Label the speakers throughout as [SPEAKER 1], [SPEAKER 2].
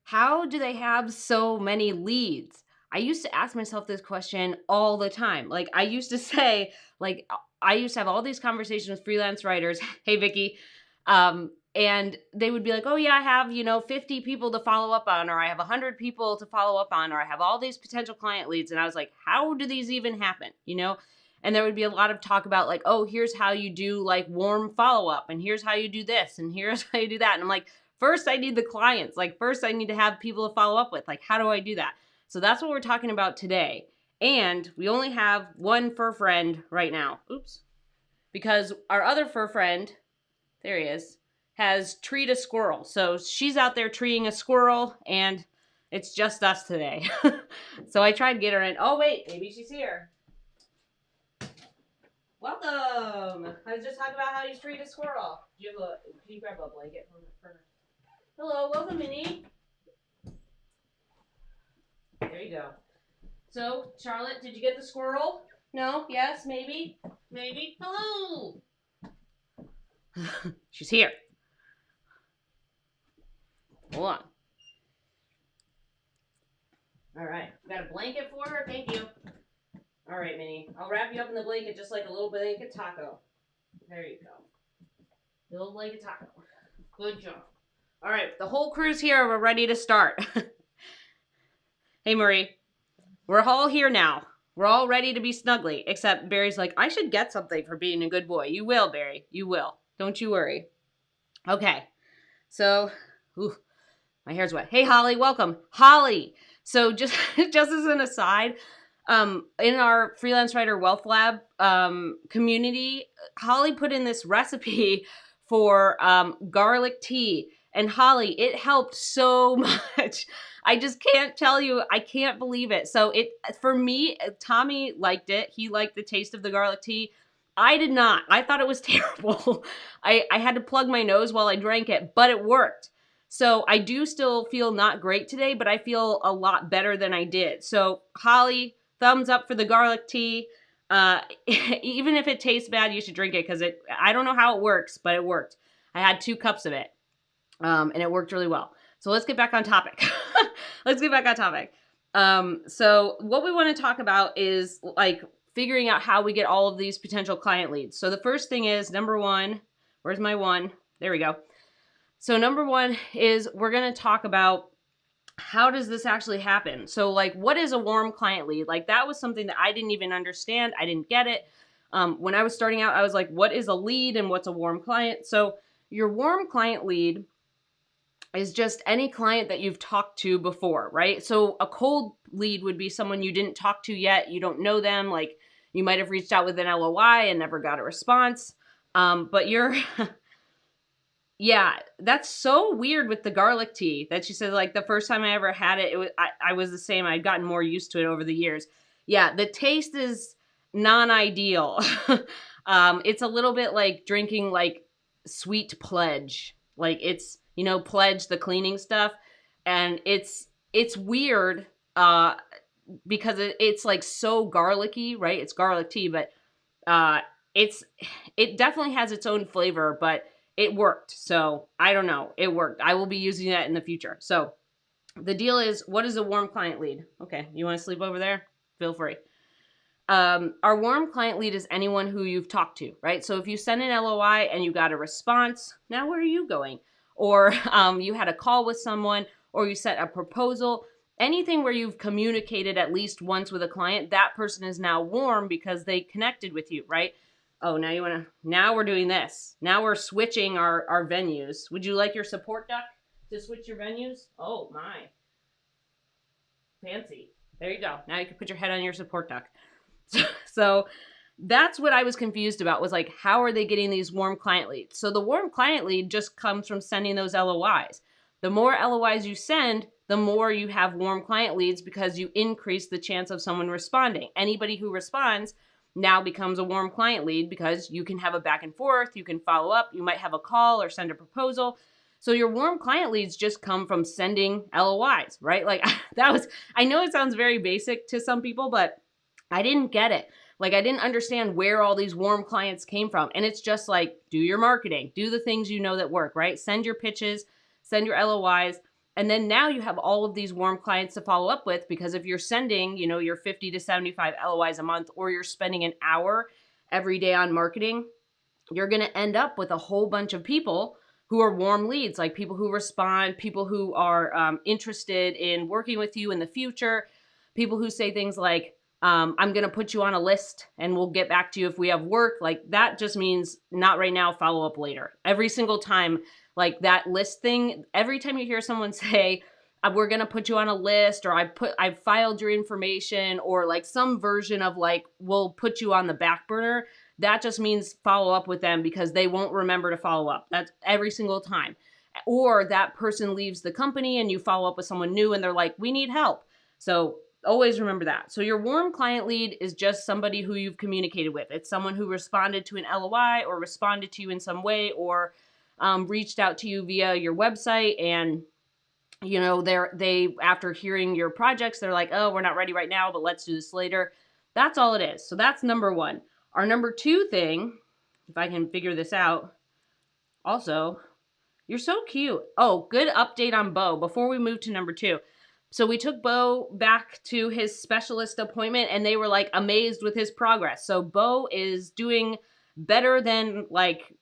[SPEAKER 1] How do they have so many leads? I used to ask myself this question all the time. Like I used to say, like I used to have all these conversations with freelance writers. Hey, Vicky. And they would be like, oh yeah, I have, 50 people to follow up on, or I have 100 people to follow up on, or I have all these potential client leads. And I was like, how do these even happen? And there would be a lot of talk about like, oh, here's how you do like warm follow up, and here's how you do this, and here's how you do that. And I'm like, first I need the clients. Like first I need to have people to follow up with. Like, how do I do that? So that's what we're talking about today. And we only have one fur friend right now. Oops. Because our other fur friend, there he is, has treed a squirrel. So she's out there treeing a squirrel, and it's just us today. So I tried to get her in. Oh, wait, maybe she's here. Welcome. I was just talking about how you treat a squirrel. Can you grab a blanket for her? Hello, welcome, Minnie. There you go. So, Charlotte, did you get the squirrel? No? Yes? Maybe? Maybe? Hello! She's here. Hold on. All right. Got a blanket for her? Thank you. All right, Minnie. I'll wrap you up in the blanket just like a little blanket taco. There you go. Little blanket taco. Good job. All right. The whole crew's here. We're ready to start. Hey, Marie. We're all here now. We're all ready to be snuggly, except Barry's like, I should get something for being a good boy. You will, Barry. You will. Don't you worry. Okay. So, my hair's wet. Hey, Holly. Welcome. Holly. So just as an aside, in our Freelance Writer Wealth Lab community, Holly put in this recipe for garlic tea. And Holly, it helped so much. I just can't tell you. I can't believe it. So for me, Tommy liked it. He liked the taste of the garlic tea. I did not. I thought it was terrible. I had to plug my nose while I drank it, but it worked. So I do still feel not great today, but I feel a lot better than I did. So Holly, thumbs up for the garlic tea. Even if it tastes bad, you should drink it because I don't know how it works, but it worked. I had 2 cups of it. And it worked really well. So let's get back on topic. So what we want to talk about is like figuring out how we get all of these potential client leads. So the first thing is number 1, where's my 1? There we go. So number 1 is we're going to talk about how does this actually happen? So like, what is a warm client lead? Like that was something that I didn't even understand. I didn't get it. When I was starting out, I was like, what is a lead and what's a warm client? So your warm client lead is just any client that you've talked to before, right? So a cold lead would be someone you didn't talk to yet. You don't know them. Like you might have reached out with an LOI and never got a response. But yeah, that's so weird with the garlic tea that she said, like the first time I ever had it, I was the same. I'd gotten more used to it over the years. Yeah, the taste is non-ideal. It's a little bit like drinking like Sweet Pledge. Like it's, Pledge, the cleaning stuff. And it's weird because it's like so garlicky, right? It's garlic tea, but it definitely has its own flavor, but it worked. So I don't know. It worked. I will be using that in the future. So the deal is, what is a warm client lead? Okay. You want to sleep over there? Feel free. Our warm client lead is anyone who you've talked to, right? So if you send an LOI and you got a response, now where are you going? Or you had a call with someone, or you sent a proposal, anything where you've communicated at least once with a client, that person is now warm because they connected with you, right? Oh, now we're doing this. Now we're switching our venues. Would you like your support duck to switch your venues? Oh my. Fancy. There you go. Now you can put your head on your support duck. So that's what I was confused about, was like, how are they getting these warm client leads? So the warm client lead just comes from sending those LOIs. The more LOIs you send, the more you have warm client leads because you increase the chance of someone responding. Anybody who responds now becomes a warm client lead because you can have a back and forth, you can follow up, you might have a call or send a proposal. So your warm client leads just come from sending LOIs, right? Like I know it sounds very basic to some people, but I didn't get it. Like I didn't understand where all these warm clients came from. And it's just like, do your marketing, do the things you know that work, right? Send your pitches, send your LOIs. And then now you have all of these warm clients to follow up with, because if you're sending, you know, your 50 to 75 LOIs a month, or you're spending an hour every day on marketing, you're going to end up with a whole bunch of people who are warm leads, like people who respond, people who are interested in working with you in the future, people who say things like, I'm going to put you on a list and we'll get back to you if we have work. Like that just means not right now, follow up later. Every single time, like that list thing, every time you hear someone say, we're going to put you on a list, or I've filed your information, or like some version of like, we'll put you on the back burner, that just means follow up with them, because they won't remember to follow up. That's every single time. Or that person leaves the company and you follow up with someone new and they're like, we need help. So always remember that. So your warm client lead is just somebody who you've communicated with. It's someone who responded to an LOI, or responded to you in some way, or reached out to you via your website, and you know, they after hearing your projects, they're like, oh, we're not ready right now, but let's do this later. That's all it is. So that's number one. Our number two thing, if I can figure this out, also, you're so cute. Oh, good update on Bo before we move to number two. So we took Bo back to his specialist appointment and they were like amazed with his progress. So Bo is doing better than like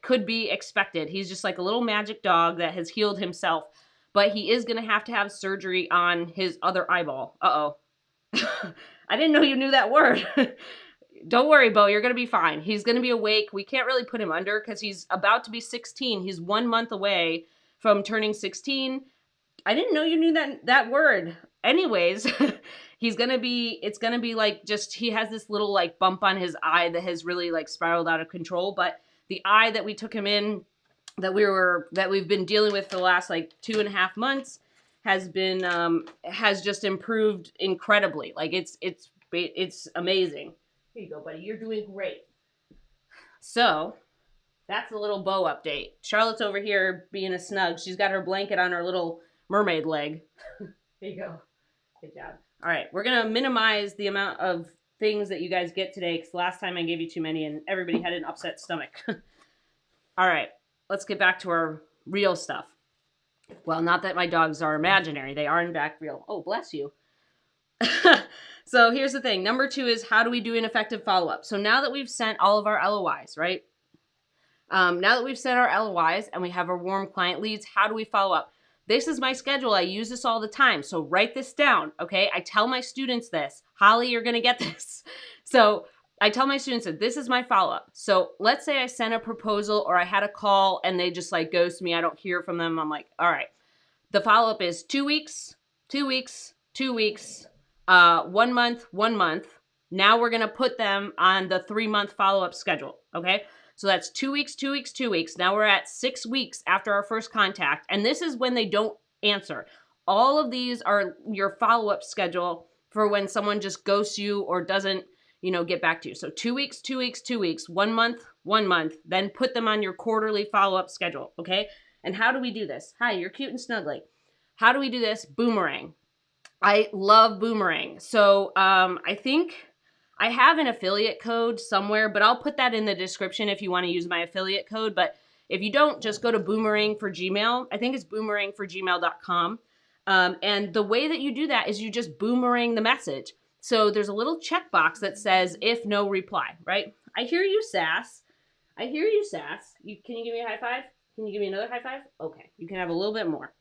[SPEAKER 1] could be expected. He's just like a little magic dog that has healed himself, but he is going to have surgery on his other eyeball. Uh-oh. I didn't know you knew that word. Don't worry, Bo, you're going to be fine. He's going to be awake. We can't really put him under because he's about to be 16. He's 1 month away from turning 16. I didn't know you knew that word. Anyways, it's going to be like just, he has this little like bump on his eye that has really like spiraled out of control. But the eye that we took him in, that we've been dealing with for the last like 2.5 months has just improved incredibly. Like it's amazing. Here you go, buddy. You're doing great. So that's a little Bo update. Charlotte's over here being a snug. She's got her blanket on her little mermaid leg. There you go. Good job. All right, we're going to minimize the amount of things that you guys get today, because last time I gave you too many and everybody had an upset stomach. All right, let's get back to our real stuff. Well, not that my dogs are imaginary. They are in fact real. Oh, bless you. So here's the thing. Number two is, how do we do an effective follow-up? So now that we've sent all of our LOIs, right? Now that we've sent our LOIs and we have our warm client leads, how do we follow up? This is my schedule. I use this all the time. So write this down, okay? I tell my students this. Holly, you're going to get this. So I tell my students that this is my follow-up. So let's say I sent a proposal or I had a call and they just like ghost me. I don't hear from them. I'm like, all right. The follow-up is 2 weeks, 2 weeks, 2 weeks, 1 month, 1 month. Now we're going to put them on the 3-month follow-up schedule, okay? So that's 2 weeks, 2 weeks, 2 weeks. Now we're at 6 weeks after our first contact. And this is when they don't answer. All of these are your follow-up schedule for when someone just ghosts you or doesn't, you know, get back to you. So 2 weeks, 2 weeks, 2 weeks, 1 month, 1 month, then put them on your quarterly follow-up schedule, okay? And how do we do this? Hi, you're cute and snuggly. How do we do this? Boomerang. I love Boomerang. So I think I have an affiliate code somewhere, but I'll put that in the description if you want to use my affiliate code. But if you don't, just go to Boomerang for Gmail. I think it's boomerangforgmail.com. And the way that you do that is you just boomerang the message. So there's a little checkbox that says, if no reply, right? I hear you, Sass. I hear you, Sass. Can you give me a high five? Can you give me another high five? Okay, you can have a little bit more.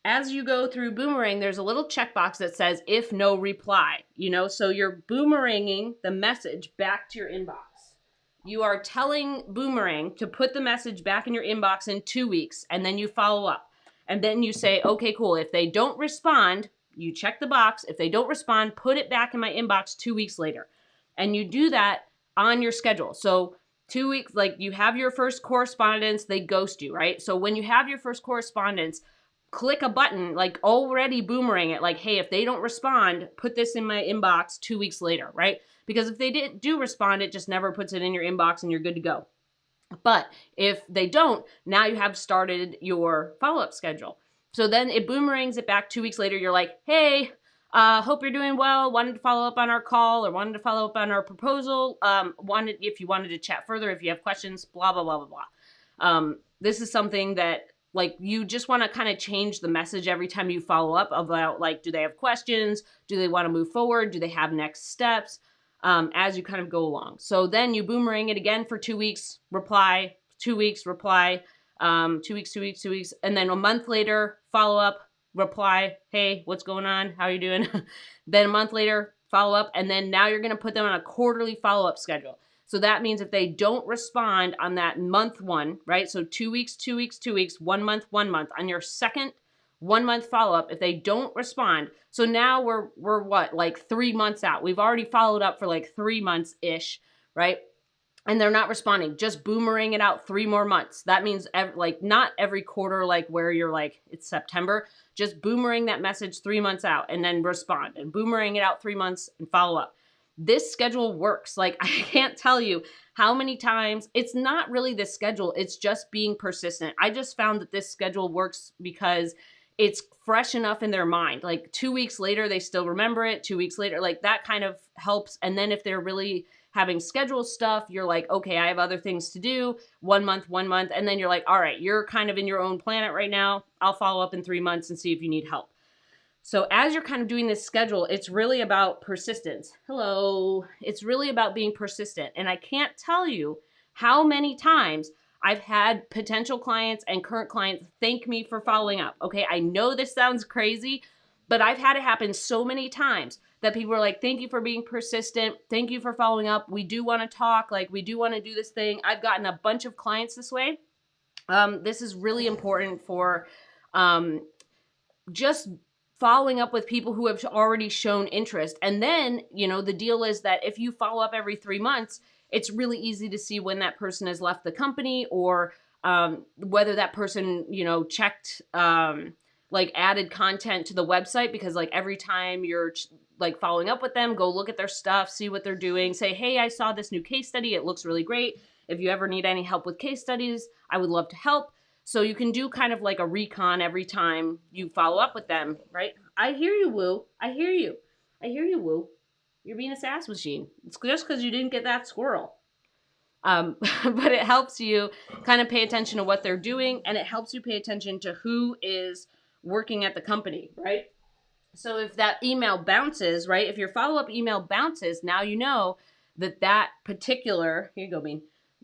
[SPEAKER 1] As you go through Boomerang, there's a little checkbox that says, if no reply, you know, so you're boomeranging the message back to your inbox. You are telling Boomerang to put the message back in your inbox in 2 weeks, and then you follow up. And then you say, okay, cool. If they don't respond, you check the box. If they don't respond, put it back in my inbox 2 weeks later. And you do that on your schedule. So 2 weeks, like you have your first correspondence, they ghost you, right? So when you have your first correspondence, click a button, like already boomerang it, like, hey, if they don't respond, put this in my inbox 2 weeks later, right? Because if they do respond, it just never puts it in your inbox and you're good to go. But if they don't, now you have started your follow-up schedule. So then it boomerangs it back 2 weeks later. You're like, hey, hope you're doing well. Wanted to follow up on our call or wanted to follow up on our proposal. If you wanted to chat further, if you have questions, blah, blah, blah, blah, blah. This is something that like you just want to kind of change the message every time you follow up about like, do they have questions? Do they want to move forward? Do they have next steps? As you kind of go along. So then you boomerang it again for 2 weeks, reply, 2 weeks, reply, 2 weeks, 2 weeks, 2 weeks. And then a month later, follow up, reply, hey, what's going on? How are you doing? Then a month later, follow up. And then now you're going to put them on a quarterly follow-up schedule. So that means if they don't respond on that month one, right? So 2 weeks, 2 weeks, 2 weeks, 1 month, 1 month. On your second 1 month follow-up, if they don't respond, so now we're what, like 3 months out. We've already followed up for like 3 months-ish, right? And they're not responding. Just boomerang it out 3 more months. That means like not every quarter, like where you're like, it's September. Just boomerang that message 3 months out and then respond, and boomerang it out 3 months and follow up. This schedule works. Like, I can't tell you how many times. It's not really the schedule. It's just being persistent. I just found that this schedule works because it's fresh enough in their mind. Like 2 weeks later, they still remember it. 2 weeks later, like that kind of helps. And then if they're really having scheduled stuff, you're like, okay, I have other things to do. 1 month, 1 month. And then you're like, all right, you're kind of in your own planet right now. I'll follow up in 3 months and see if you need help. So as you're kind of doing this schedule, it's really about persistence. Hello. It's really about being persistent. And I can't tell you how many times I've had potential clients and current clients thank me for following up. Okay, I know this sounds crazy, but I've had it happen so many times that people are like, thank you for being persistent. Thank you for following up. We do want to talk. Like, we do want to do this thing. I've gotten a bunch of clients this way. This is really important for just following up with people who have already shown interest. And then, you know, the deal is that if you follow up every 3 months, it's really easy to see when that person has left the company, or whether that person, you know, checked, like added content to the website, because like every time you're like following up with them, go look at their stuff, see what they're doing, say, hey, I saw this new case study. It looks really great. If you ever need any help with case studies, I would love to help. So you can do kind of like a recon every time you follow up with them, right? I hear you, Woo. I hear you. I hear you, Woo. You're being a sass machine. It's just because you didn't get that squirrel. But it helps you kind of pay attention to what they're doing, and it helps you pay attention to who is working at the company, right? So if that email bounces, right? If your follow-up email bounces, now you know that that particular, here you go, Bean,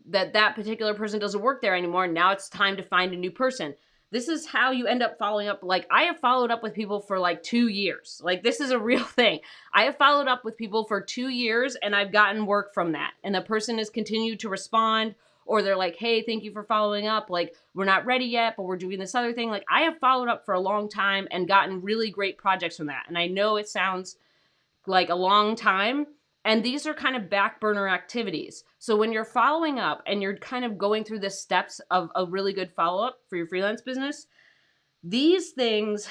[SPEAKER 1] that particular person doesn't work there anymore. Now it's time to find a new person. This is how you end up following up. Like, I have followed up with people for like 2 years. Like, this is a real thing. I have followed up with people for 2 years, and I've gotten work from that. And the person has continued to respond, or they're like, hey, thank you for following up. Like, we're not ready yet, but we're doing this other thing. Like, I have followed up for a long time and gotten really great projects from that. And I know it sounds like a long time, and these are kind of back burner activities. So when you're following up and you're kind of going through the steps of a really good follow-up for your freelance business, these things,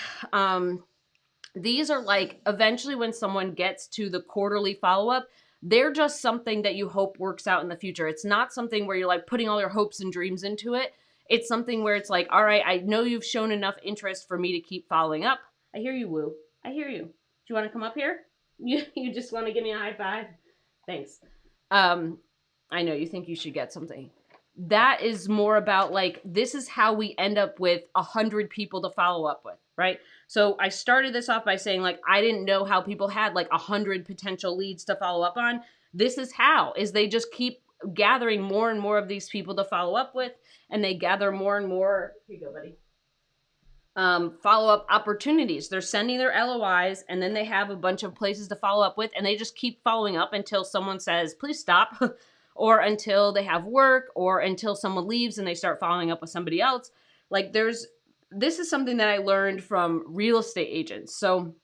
[SPEAKER 1] these are like eventually when someone gets to the quarterly follow-up, they're just something that you hope works out in the future. It's not something where you're like putting all your hopes and dreams into it. It's something where it's like, all right, I know you've shown enough interest for me to keep following up. I hear you, Woo. I hear you. Do you want to come up here? You just want to give me a high five? Thanks. I know you think you should get something. That is more about like, this is how we end up with 100 people to follow up with, right? So I started this off by saying like, I didn't know how people had like 100 potential leads to follow up on. This is how, is they just keep gathering more and more of these people to follow up with, and they gather more and more. Here you go, buddy. Follow-up opportunities. They're sending their LOIs, and then they have a bunch of places to follow up with, and they just keep following up until someone says, please stop, or until they have work, or until someone leaves and they start following up with somebody else. Like, this is something that I learned from real estate agents. So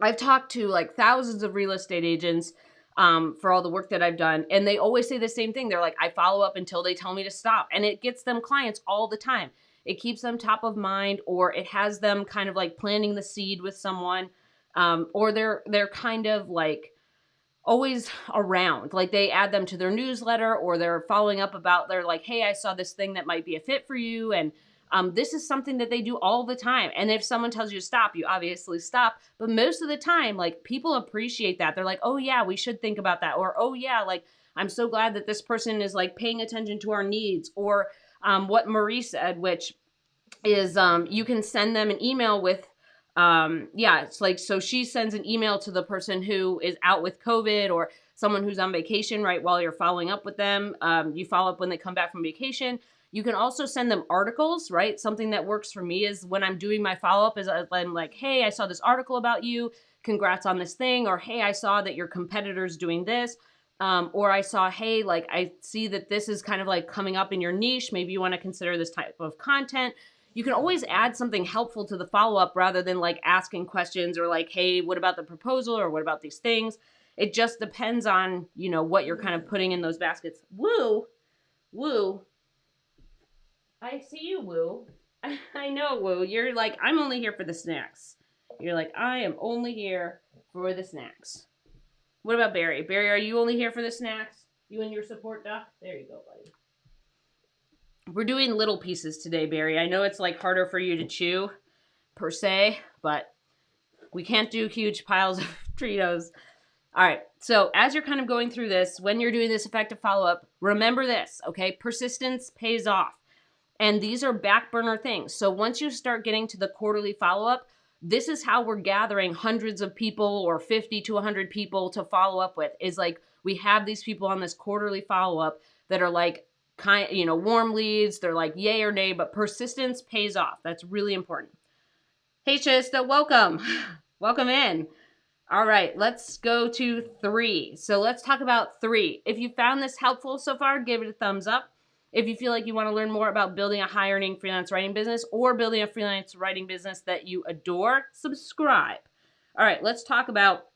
[SPEAKER 1] I've talked to like thousands of real estate agents for all the work that I've done, and they always say the same thing. They're like, I follow up until they tell me to stop, and it gets them clients all the time. It keeps them top of mind, or it has them kind of like planting the seed with someone, or they're kind of like always around. Like, they add them to their newsletter, or they're following up about, they're like, hey, I saw this thing that might be a fit for you. And this is something that they do all the time. And if someone tells you to stop, you obviously stop. But most of the time, like, people appreciate that. They're like, oh yeah, we should think about that. Or, oh yeah, like, I'm so glad that this person is like paying attention to our needs. Or what Marie said, which is you can send them an email with yeah, it's like, so she sends an email to the person who is out with COVID or someone who's on vacation, right, while you're following up with them. You follow up when they come back from vacation. You can also send them articles, right? Something that works for me is when I'm doing my follow-up is I'm like, hey, I saw this article about you, congrats on this thing, or hey, I saw that your competitor's doing this. Or I saw, hey, like, I see that this is kind of like coming up in your niche. Maybe you want to consider this type of content. You can always add something helpful to the follow-up rather than like asking questions or like, hey, what about the proposal or what about these things? It just depends on, you know, what you're kind of putting in those baskets. Woo, woo. I see you, woo. I know, woo. You're like, I'm only here for the snacks. You're like, I am only here for the snacks. What about Barry? Barry, are you only here for the snacks? You and your support duck? There you go, buddy. We're doing little pieces today, Barry. I know it's like harder for you to chew, per se, but we can't do huge piles of Cheetos. All right, so as you're kind of going through this, when you're doing this effective follow-up, remember this, okay? Persistence pays off. And these are back burner things. So once you start getting to the quarterly follow-up, this is how we're gathering hundreds of people or 50 to 100 people to follow up with, is like we have these people on this quarterly follow-up that are like, warm leads. They're like yay or nay, but persistence pays off. That's really important. Hey, Chista, welcome. Welcome in. All right, let's go to 3. So let's talk about 3. If you found this helpful so far, give it a thumbs up. If you feel like you want to learn more about building a high-earning freelance writing business or building a freelance writing business that you adore, subscribe. All right, let's talk about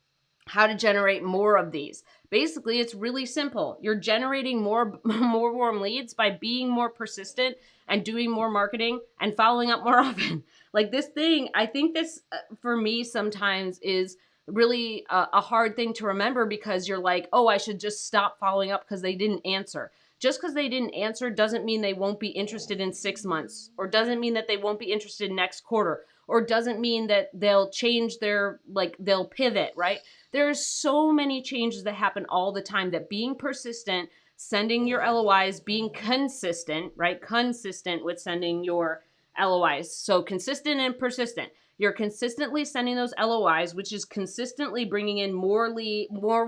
[SPEAKER 1] how to generate more of these. Basically, it's really simple. You're generating more warm leads by being more persistent and doing more marketing and following up more often. Like this thing, I think this, for me, sometimes is really a hard thing to remember because you're like, oh, I should just stop following up because they didn't answer. Just because they didn't answer doesn't mean they won't be interested in 6 months, or doesn't mean that they won't be interested next quarter, or doesn't mean that they'll change their, like, they'll pivot, right? There's so many changes that happen all the time that being persistent, sending your LOIs, being consistent, right? Consistent with sending your LOIs. So consistent and persistent. You're consistently sending those LOIs, which is consistently bringing in more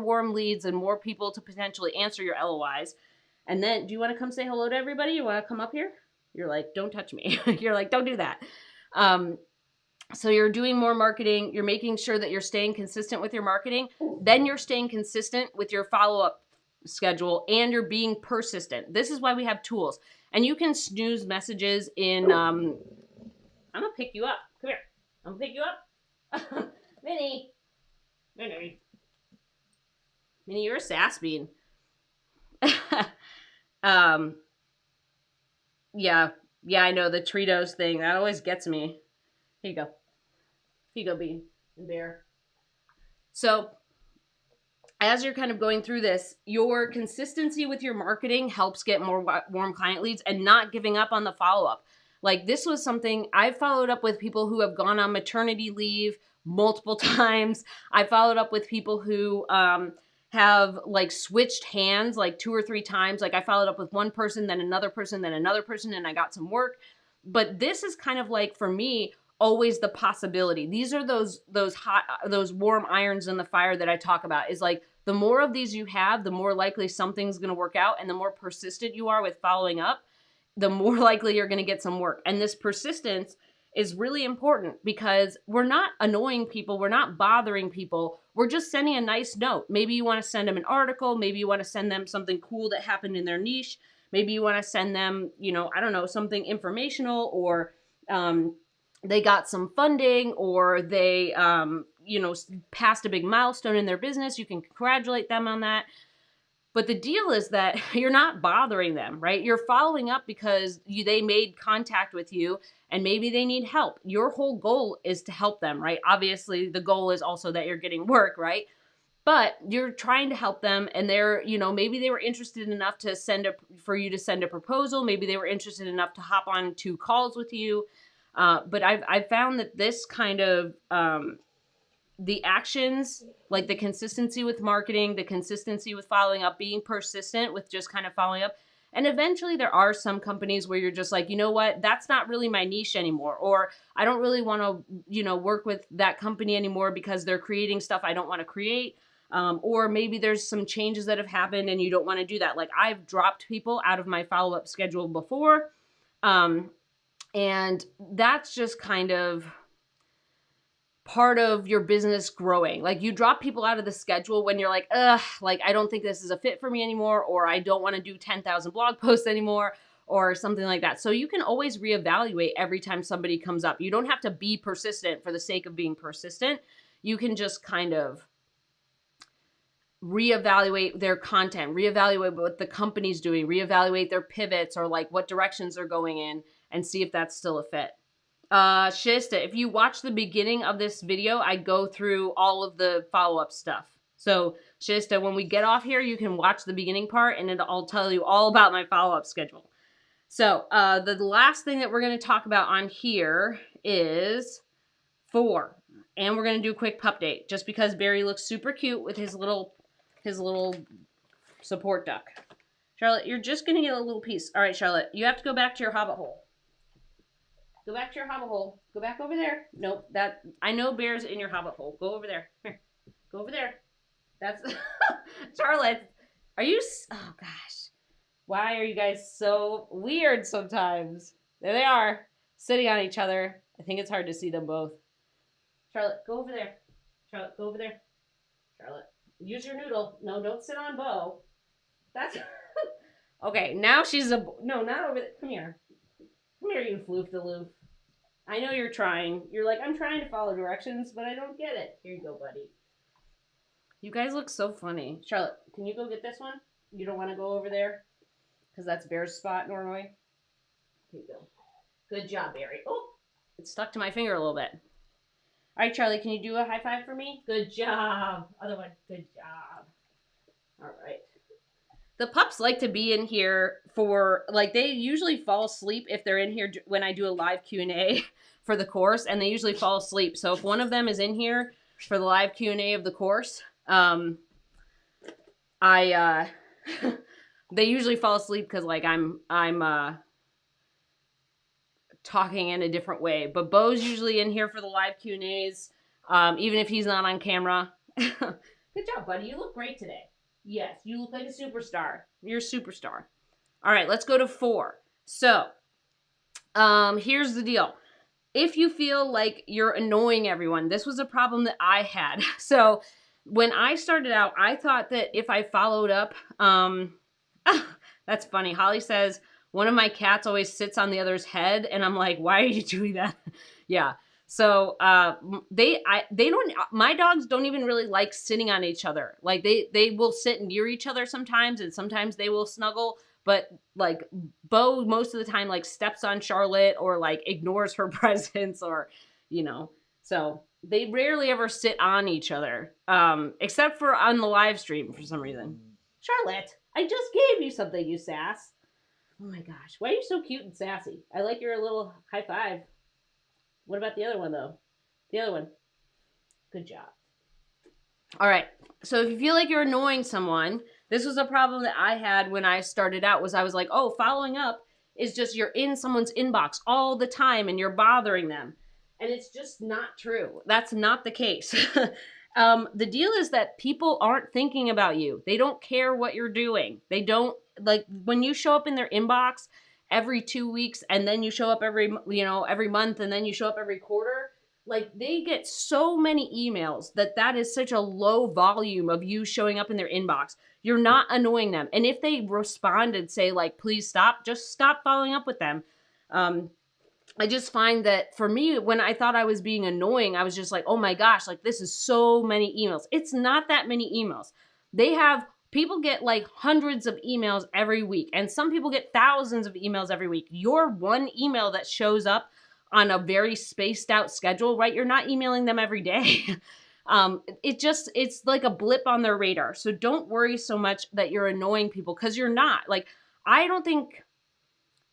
[SPEAKER 1] warm leads and more people to potentially answer your LOIs. And then, do you want to come say hello to everybody? You want to come up here? You're like, don't touch me. You're like, don't do that. So you're doing more marketing. You're making sure that you're staying consistent with your marketing. Then you're staying consistent with your follow-up schedule, and you're being persistent. This is why we have tools. And you can snooze messages in, I'm going to pick you up. Come here. I'm going to pick you up. Minnie. Minnie, you're a sass bean. Yeah, I know the Cheetos thing. That always gets me. Here you go. Here you go, Bean and Bear. So as you're kind of going through this, your consistency with your marketing helps get more warm client leads and not giving up on the follow-up. Like this was something I followed up with people who have gone on maternity leave multiple times. I followed up with people who have like switched hands like 2 or 3 times. Like I followed up with one person, then another person, then another person, and I got some work. But this is kind of like, for me, always the possibility. These are those warm irons in the fire that I talk about, is like the more of these you have, the more likely something's going to work out, and the more persistent you are with following up, the more likely you're going to get some work. And this persistence is really important because we're not annoying people. We're not bothering people. We're just sending a nice note. Maybe you want to send them an article. Maybe you want to send them something cool that happened in their niche. Maybe you want to send them, I don't know, something informational, or they got some funding, or they, passed a big milestone in their business. You can congratulate them on that. But the deal is that you're not bothering them, right? You're following up because they made contact with you and maybe they need help. Your whole goal is to help them, right? Obviously, the goal is also that you're getting work, right? But you're trying to help them, and they're, maybe they were interested enough to for you to send a proposal. Maybe they were interested enough to hop on 2 calls with you. But I've found that this kind of, the actions, like the consistency with marketing, the consistency with following up, being persistent with just kind of following up, And eventually there are some companies where you're just like, you know what, that's not really my niche anymore. Or I don't really want to, you know, work with that company anymore because they're creating stuff I don't want to create. Or maybe there's some changes that have happened and you don't want to do that. Like I've dropped people out of my follow-up schedule before. And that's just kind of part of your business growing. Like you drop people out of the schedule when you're like, ugh, like I don't think this is a fit for me anymore, or I don't want to do 10,000 blog posts anymore, or something like that. So you can always reevaluate every time somebody comes up. You don't have to be persistent for the sake of being persistent. You can just kind of reevaluate their content, reevaluate what the company's doing, reevaluate their pivots or like what directions they're going in, and see if that's still a fit. Shista, if you watch the beginning of this video, I go through all of the follow-up stuff. So Shista, when we get off here, you can watch the beginning part and I'll tell you all about my follow-up schedule. So the last thing that we're going to talk about on here is 4. And we're going to do a quick pup date just because Barry looks super cute with his little support duck. Charlotte, you're just going to get a little piece. All right, Charlotte, you have to go back to your hobbit hole. Go back to your hobbit hole. Go back over there. Nope, that I know Bear's in your hobbit hole. Go over there. Here. Go over there. That's Charlotte. Are you? Oh gosh, why are you guys so weird sometimes? There they are, sitting on each other. I think it's hard to see them both. Charlotte, go over there. Charlotte, go over there. Charlotte, use your noodle. No, don't sit on Bo. That's okay. Now she's a no, not over there. Come here. Come here, you floof-de-loof. I know you're trying. You're like, I'm trying to follow directions, but I don't get it. Here you go, buddy. You guys look so funny. Charlotte, can you go get this one? You don't want to go over there? Because that's Bear's spot normally. Here you go. Good job, Barry. Oh, it stuck to my finger a little bit. All right, Charlie, can you do a high five for me? Good job. Other one. Good job. All right. The pups like to be in here for, like, they usually fall asleep if they're in here when I do a live Q&A for the course, and they usually fall asleep. So if one of them is in here for the live Q&A of the course, they usually fall asleep because, like, I'm talking in a different way. But Bo's usually in here for the live Q&As, even if he's not on camera. Good job, buddy. You look great today. Yes, you look like a superstar. You're a superstar. All right, let's go to 4. So, here's the deal. If you feel like you're annoying everyone, this was a problem that I had. So, when I started out, I thought that if I followed up, that's funny. Holly says, one of my cats always sits on the other's head, and I'm like, why are you doing that? Yeah. So, my dogs don't even really like sitting on each other. Like they will sit near each other sometimes, and sometimes they will snuggle, but like Bo most of the time like steps on Charlotte or like ignores her presence or, you know, so they rarely ever sit on each other. Except for on the live stream for some reason. Charlotte, I just gave you something, you sass. Oh my gosh. Why are you so cute and sassy? I like your little high five. What about the other one, though? The other one. Good job. All right. So if you feel like you're annoying someone, this was a problem that I had when I started out, was I was like, oh, following up is just you're in someone's inbox all the time and you're bothering them. And it's just not true. That's not the case. The deal is that people aren't thinking about you. They don't care what you're doing. They don't, like, when you show up in their inbox every 2 weeks and then you show up every month and then you show up every quarter, like they get so many emails that is such a low volume of you showing up in their inbox. You're not annoying them. And if they respond and say like, please stop, just stop following up with them. I just find that for me, when I thought I was being annoying, I was just like, oh my gosh, like this is so many emails. It's not that many emails. People get like hundreds of emails every week, and some people get thousands of emails every week. Your one email that shows up on a very spaced out schedule, right? You're not emailing them every day. It's like a blip on their radar. So don't worry so much that you're annoying people, because you're not. Like, I don't think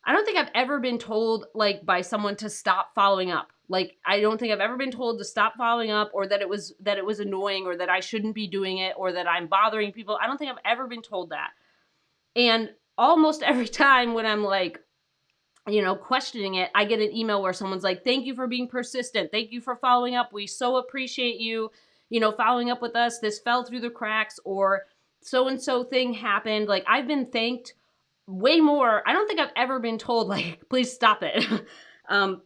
[SPEAKER 1] I've ever been told like by someone to stop following up. Like, I don't think I've ever been told to stop following up, or that it was annoying, or that I shouldn't be doing it, or that I'm bothering people. I don't think I've ever been told that. And almost every time when I'm like, questioning it, I get an email where someone's like, thank you for being persistent. Thank you for following up. We so appreciate you, following up with us. This fell through the cracks, or so-and-so thing happened. Like, I've been thanked way more. I don't think I've ever been told, like, please stop it.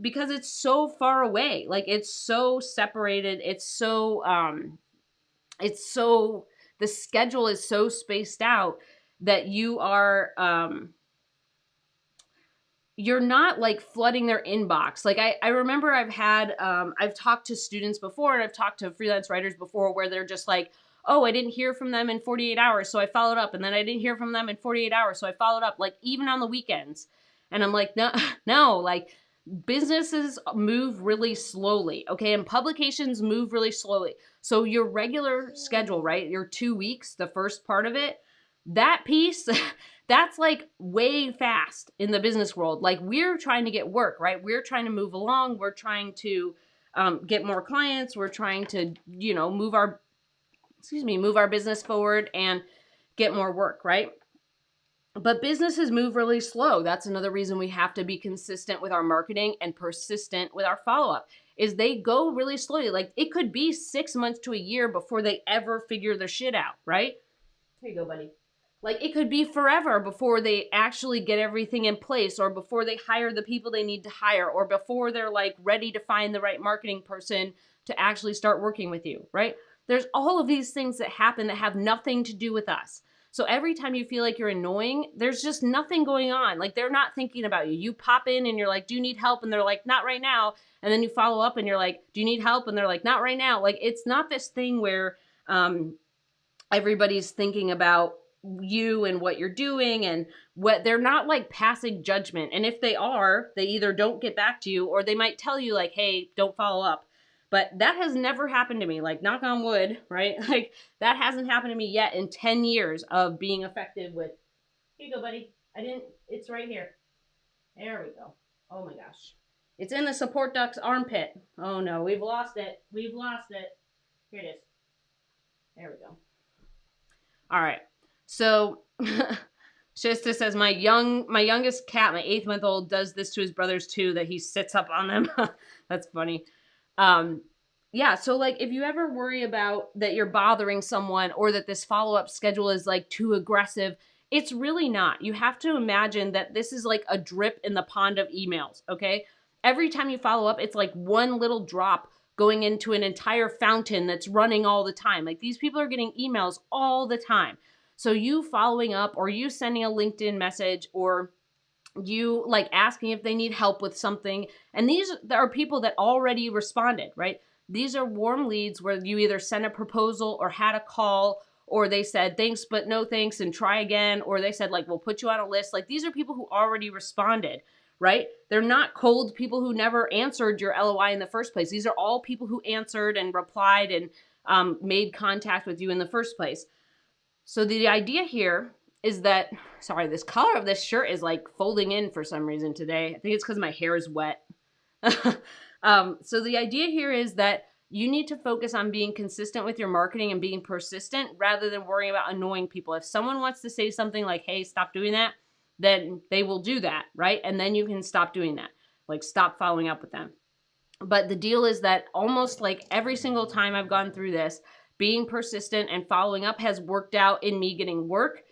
[SPEAKER 1] Because it's so far away. Like, it's so separated. The schedule is so spaced out that you're not like flooding their inbox. Like, I remember I've talked to students before, and I've talked to freelance writers before, where they're just like, oh, I didn't hear from them in 48 hours, so I followed up. And then I didn't hear from them in 48 hours, so I followed up, like, even on the weekends. And I'm like, no, no, like, businesses move really slowly, okay? And publications move really slowly. So your regular schedule, right? Your 2 weeks, the first part of it, that piece, that's like way fast in the business world. Like, we're trying to get work, right? We're trying to move along. We're trying to get more clients. We're trying to, move our business forward and get more work, right? But businesses move really slow. That's another reason we have to be consistent with our marketing and persistent with our follow-up, is they go really slowly. Like, it could be 6 months to a year before they ever figure their shit out, right? Here you go, buddy. Like, it could be forever before they actually get everything in place, or before they hire the people they need to hire, or before they're like ready to find the right marketing person to actually start working with you, right? There's all of these things that happen that have nothing to do with us. So every time you feel like you're annoying, there's just nothing going on. Like, they're not thinking about you. You pop in and you're like, do you need help? And they're like, not right now. And then you follow up and you're like, do you need help? And they're like, not right now. Like, it's not this thing where everybody's thinking about you and what you're doing, and what they're not like passing judgment. And if they are, they either don't get back to you, or they might tell you like, hey, don't follow up. But that has never happened to me. Like, knock on wood, right? Like, that hasn't happened to me yet in 10 years of being effective with, here you go, buddy. It's right here. There we go. Oh my gosh. It's in the support duck's armpit. Oh no, we've lost it. We've lost it. Here it is. There we go. All right. So Shista says, my youngest cat, my 8-month-old, does this to his brothers too, that he sits up on them. That's funny. Yeah, so like, if you ever worry about that you're bothering someone, or that this follow-up schedule is like too aggressive, it's really not. You have to imagine that this is like a drip in the pond of emails, okay? Every time you follow up, it's like one little drop going into an entire fountain that's running all the time. Like, these people are getting emails all the time. So you following up, or you sending a LinkedIn message, or you like asking if they need help with something. And these are people that already responded, right? These are warm leads where you either sent a proposal, or had a call, or they said thanks but no thanks and try again, or they said like, we'll put you on a list. Like, these are people who already responded, right? They're not cold people who never answered your LOI in the first place. These are all people who answered and replied and made contact with you in the first place. So the idea here is that, sorry, this color of this shirt is like folding in for some reason today. I think it's because my hair is wet. So the idea here is that you need to focus on being consistent with your marketing and being persistent, rather than worrying about annoying people. If someone wants to say something like, hey, stop doing that, then they will do that, right? And then you can stop doing that. Like, stop following up with them. But the deal is that almost like every single time I've gone through this, being persistent and following up has worked out in me getting work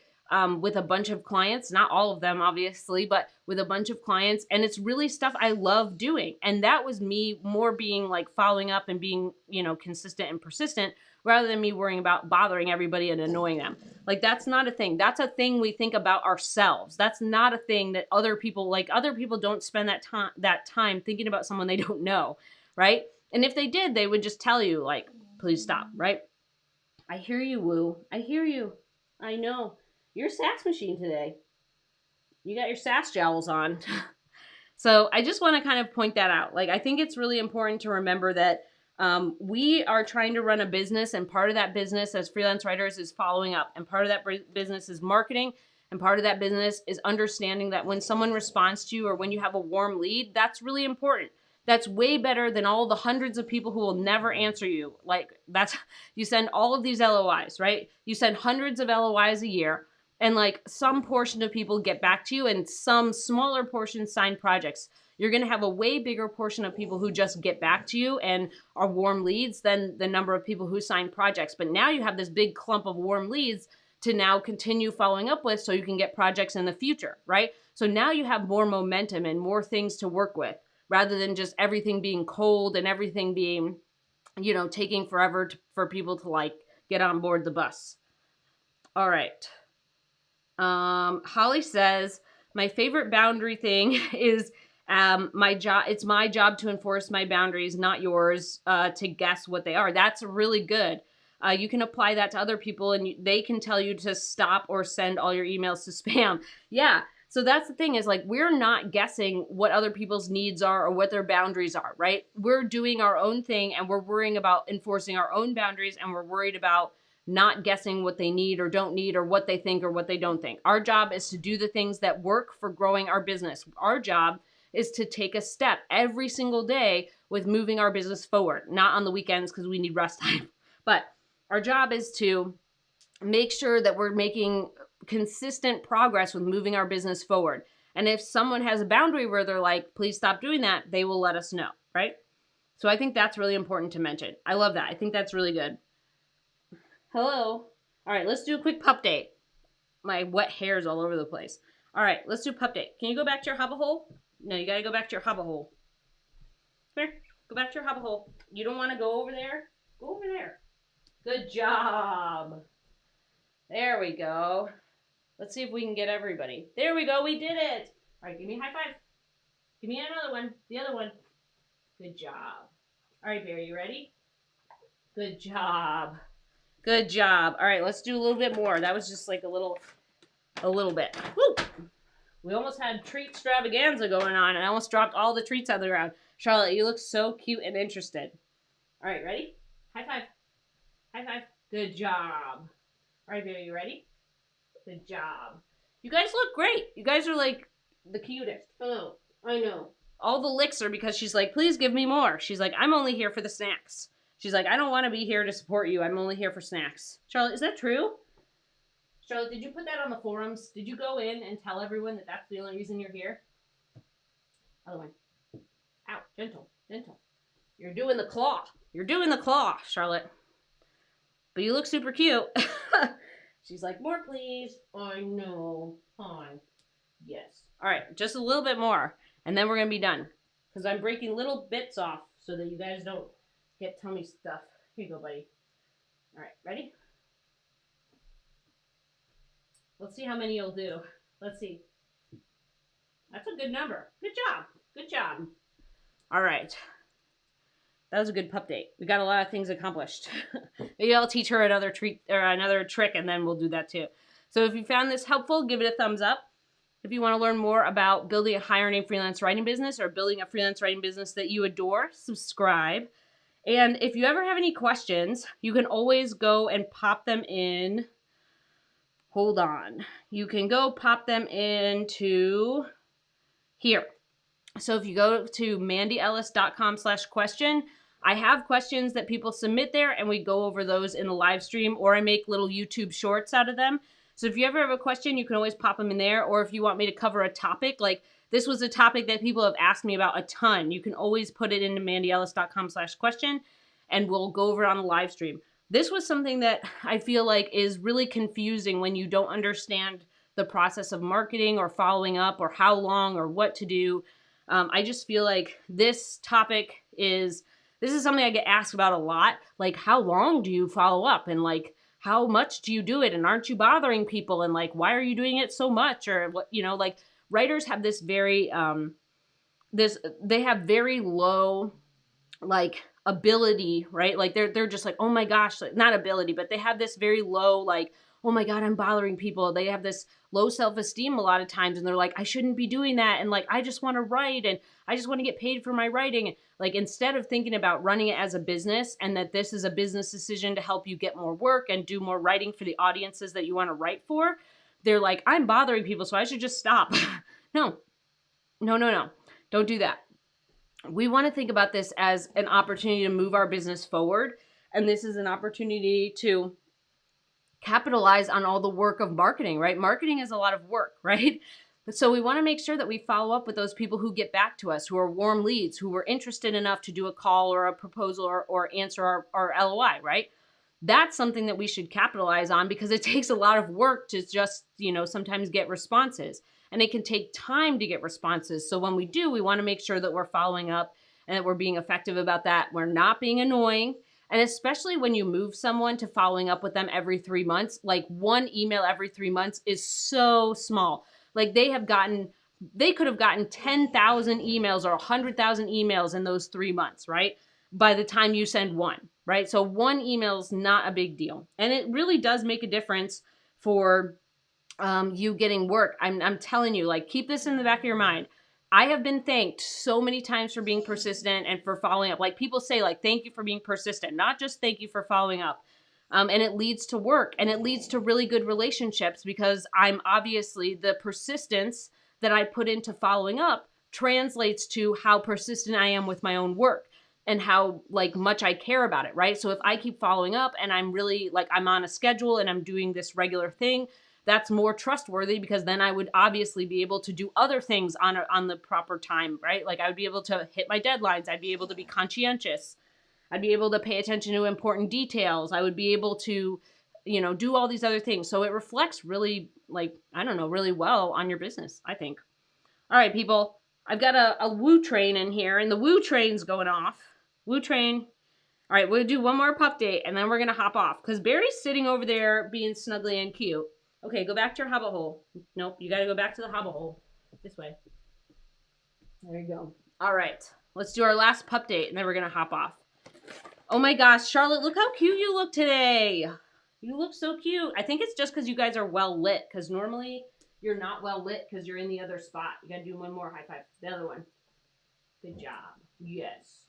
[SPEAKER 1] with a bunch of clients. Not all of them, obviously, but with a bunch of clients. And it's really stuff I love doing. And that was me more being like following up and being, consistent and persistent, rather than me worrying about bothering everybody and annoying them. Like, that's not a thing. That's a thing we think about ourselves. That's not a thing that other people don't spend that time thinking about someone they don't know, right? And if they did, they would just tell you like, please stop, right? I hear you, Woo. I hear you. I know. You're a sass machine today. You got your sass jowls on. So I just want to kind of point that out. Like, I think it's really important to remember that we are trying to run a business, and part of that business as freelance writers is following up, and part of that business is marketing, and part of that business is understanding that when someone responds to you, or when you have a warm lead, that's really important. That's way better than all the hundreds of people who will never answer you. Like, you send all of these LOIs, right? You send hundreds of LOIs a year, and like some portion of people get back to you and some smaller portion sign projects. You're going to have a way bigger portion of people who just get back to you and are warm leads than the number of people who sign projects. But now you have this big clump of warm leads to now continue following up with so you can get projects in the future, right? So now you have more momentum and more things to work with rather than just everything being cold and everything being, you know, taking forever for people to like get on board the bus. All right. Holly says, my favorite boundary thing is my job. It's my job to enforce my boundaries, not yours, to guess what they are. That's really good. You can apply that to other people and they can tell you to stop or send all your emails to spam. Yeah. So that's the thing is like, we're not guessing what other people's needs are or what their boundaries are, right? We're doing our own thing and we're worrying about enforcing our own boundaries and we're worried about not guessing what they need or don't need or what they think or what they don't think. Our job is to do the things that work for growing our business. Our job is to take a step every single day with moving our business forward, not on the weekends because we need rest time. But our job is to make sure that we're making consistent progress with moving our business forward. And if someone has a boundary where they're like, please stop doing that, they will let us know, right? So I think that's really important to mention. I love that. I think that's really good. Hello. All right, let's do a quick pup date. My wet hair's all over the place. All right, let's do pup date. Can you go back to your hubba hole? No, you got to go back to your hubba hole. Here, go back to your hubba hole. You don't want to go over there? Go over there. Good job. There we go. Let's see if we can get everybody. There we go. We did it. All right, give me a high five. Give me another one. The other one. Good job. All right, Bear, you ready? Good job. Good job. All right, let's do a little bit more. That was just like a little bit. Woo! We almost had treat extravaganza going on, and I almost dropped all the treats on the ground. Charlotte, you look so cute and interested. All right, ready? High five. High five. Good job. All right, Bear, you ready? Good job. You guys look great. You guys are like the cutest. Oh, I know. All the licks are because she's like, please give me more. She's like, I'm only here for the snacks. She's like, I don't want to be here to support you. I'm only here for snacks. Charlotte, is that true? Charlotte, did you put that on the forums? Did you go in and tell everyone that that's the only reason you're here? Other one. Ow, gentle, gentle. You're doing the claw. You're doing the claw, Charlotte. But you look super cute. She's like, more please. I know. Fine. Yes. All right, just a little bit more. And then we're going to be done. Because I'm breaking little bits off so that you guys don't get tummy stuff. Here you go, buddy. All right, ready? Let's see how many you'll do. Let's see. That's a good number. Good job. Good job. All right. That was a good pup date. We got a lot of things accomplished. Maybe I'll teach her another treat or another trick, and then we'll do that too. So if you found this helpful, give it a thumbs up. If you want to learn more about building a high earning freelance writing business or building a freelance writing business that you adore, subscribe. And if you ever have any questions, you can always go and pop them in. Hold on. You can go pop them into here. So if you go to mandyellis.com/question, I have questions that people submit there and we go over those in the live stream, or I make little YouTube shorts out of them. So if you ever have a question, you can always pop them in there. Or if you want me to cover a topic, like this was a topic that people have asked me about a ton, you can always put it into mandyellis.com/question and we'll go over it on the live stream. This was something that I feel like is really confusing when you don't understand the process of marketing or following up or how long or what to do. I just feel like this topic is something I get asked about a lot. Like, how long do you follow up? And like, how much do you do it? And aren't you bothering people? And like, why are you doing it so much? Or what, you know, like writers have this very, they have very low, like ability, right? Like they're just like, oh my gosh, like, not ability, but they have this very low, like, oh my God, I'm bothering people. They have this low self-esteem a lot of times. And they're like, I shouldn't be doing that. And like, I just want to write and I just want to get paid for my writing. Like, instead of thinking about running it as a business and that this is a business decision to help you get more work and do more writing for the audiences that you want to write for, they're like, I'm bothering people, so I should just stop. No. Don't do that. We want to think about this as an opportunity to move our business forward. And this is an opportunity to
[SPEAKER 2] capitalize on all the work of marketing, right? Marketing is a lot of work, right? So we want to make sure that we follow up with those people who get back to us, who are warm leads, who were interested enough to do a call or a proposal or answer our LOI, right? That's something that we should capitalize on because it takes a lot of work to just, sometimes get responses. And it can take time to get responses. So when we do, we want to make sure that we're following up and that we're being effective about that. We're not being annoying. And especially when you move someone to following up with them every 3 months, like one email every 3 months is so small. Like they could have gotten 10,000 emails or 100,000 emails in those 3 months, right? By the time you send one, right? So one email is not a big deal. And it really does make a difference for you getting work. I'm telling you, like, keep this in the back of your mind. I have been thanked so many times for being persistent and for following up. Like people say, like, thank you for being persistent, not just thank you for following up. And it leads to work and it leads to really good relationships because I'm obviously the persistence that I put into following up translates to how persistent I am with my own work and how like much I care about it, right? So if I keep following up and I'm really like I'm on a schedule and I'm doing this regular thing, that's more trustworthy because then I would obviously be able to do other things on the proper time, right? Like I would be able to hit my deadlines. I'd be able to be conscientious. I'd be able to pay attention to important details. I would be able to, do all these other things. So it reflects really like, I don't know, really well on your business, I think. All right, people, I've got a woo train in here and the woo train's going off. Woo train. All right, we'll do one more pup date and then we're going to hop off because Barry's sitting over there being snuggly and cute. Okay, go back to your hobbit hole. Nope, you got to go back to the hobbit hole. This way. There you go. All right, let's do our last pup date and then we're going to hop off. Oh my gosh, Charlotte, look how cute you look today. You look so cute. I think it's just because you guys are well lit because normally you're not well lit because you're in the other spot. You got to do one more high five. The other one. Good job. Yes.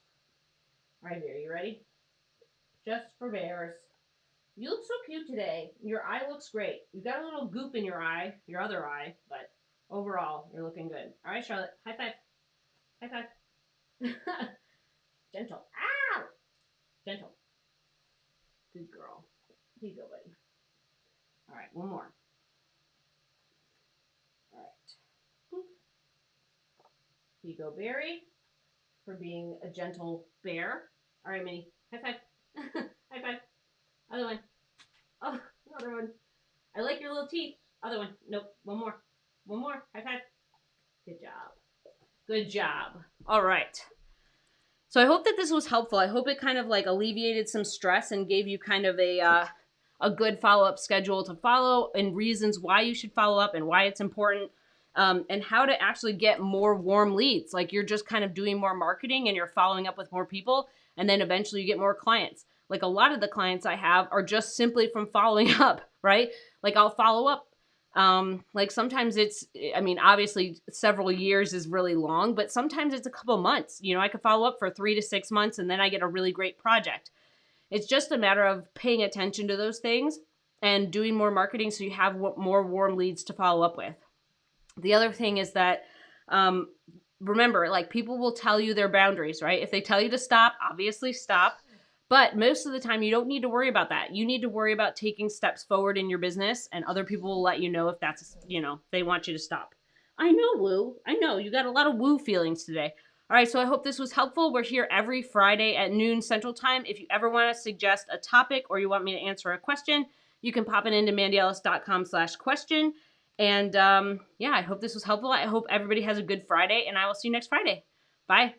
[SPEAKER 2] All right, Bear, you ready? Just for bears. You look so cute today. Your eye looks great. You've got a little goop in your eye, your other eye, but overall, you're looking good. All right, Charlotte, high five. High five. Gentle. Ow! Gentle. Good girl. Here you go, buddy. All right, one more. All right. Boop. Here you go, Barry, for being a gentle bear. All right, Minnie. High five. High five. Other one. Oh, another one. I like your little teeth. Other one. Nope. One more. One more. High five. Good job. Good job. All right. So I hope that this was helpful. I hope it kind of like alleviated some stress and gave you kind of a good follow-up schedule to follow and reasons why you should follow up and why it's important and how to actually get more warm leads. Like you're just kind of doing more marketing and you're following up with more people and then eventually you get more clients. Like a lot of the clients I have are just simply from following up, right? Like I'll follow up. Like sometimes obviously several years is really long, but sometimes it's a couple months. I could follow up for 3 to 6 months and then I get a really great project. It's just a matter of paying attention to those things and doing more marketing so you have more warm leads to follow up with. The other thing is that, remember, like people will tell you their boundaries, right? If they tell you to stop, obviously stop. But most of the time, you don't need to worry about that. You need to worry about taking steps forward in your business, and other people will let you know if that's, they want you to stop. I know, Woo. I know. You got a lot of woo feelings today. All right, so I hope this was helpful. We're here every Friday at noon Central Time. If you ever want to suggest a topic or you want me to answer a question, you can pop it into mandyellis.com/question. And yeah, I hope this was helpful. I hope everybody has a good Friday, and I will see you next Friday. Bye.